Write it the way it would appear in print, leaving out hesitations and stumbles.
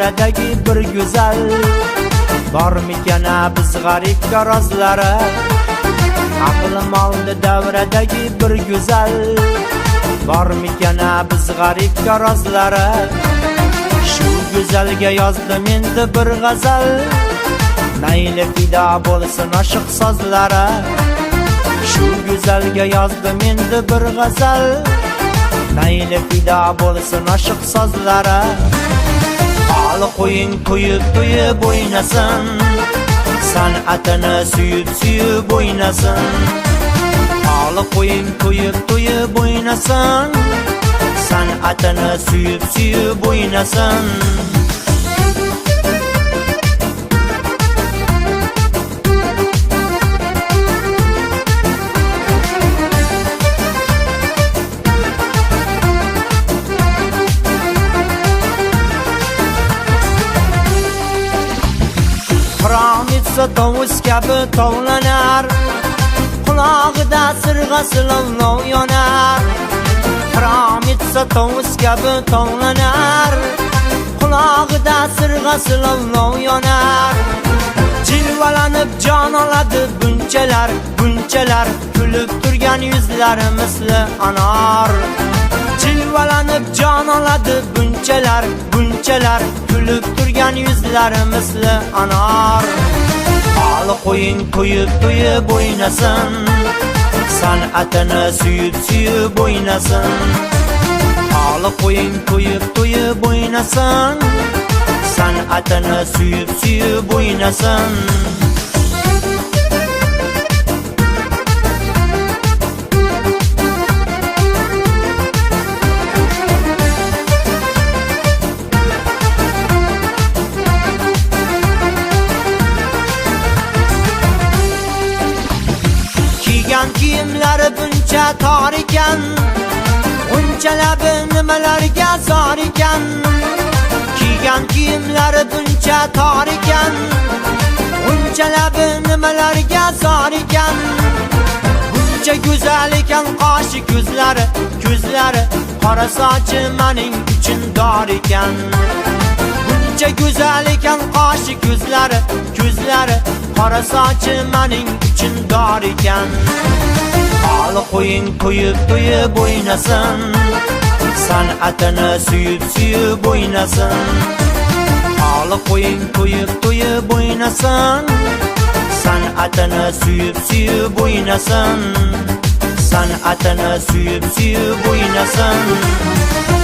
davradagi bir go'zal bormikan biz g'arib garozlari aqlim oldi davradagi bir go'zal bormikan biz g'arib garozlari shu go'zalga yozdim endi bir g'azal mayli fido bo'lsin oshiq sozlari shu go'zalga yozdim endi bir g'azal mayli fido bo'lsin oshiq sozlari Hali qo'ying to'yib o'ynasin san'atini suyib o'ynasin Hali qo'ying to'yib o'ynasin san'atini suyib o'ynasin Qiromizsa tovus kabi tovlanar qulog'ida sirg'asi lovlov yonar Qiromizsa tovus kabi tovlanar qulog'ida sirg'asi lovlov yonar Jilvalanib jon oladi bunchalar kulib turgan yuzlari misli anor Jilvalanib jon oladi bunchalar kulib turgan yuzlari misli anor Hali qo'ying to'yib o'ynasin san'atini suyib o'ynasin Hali qo'ying to'yib o'ynasin san'atini suyib o'ynasin Kiyimlari buncha tor ekan uncha labi nimalarga zor ekan Kiygan kiyimlari buncha tor ekan uncha labi nimalarga zor ekan Buncha go'zal ekan qoshi ko'zlari qora sochi mening uchun dor ekan Buncha go'zal ekan qoshi ko'zlari qora sochi mening uchun dor ekan Hali qo'ying to'yib o'ynasin san'atini suyib o'ynasin Hali qo'ying to'yib o'ynasin san'atini suyib o'ynasin san'atini suyib o'ynasin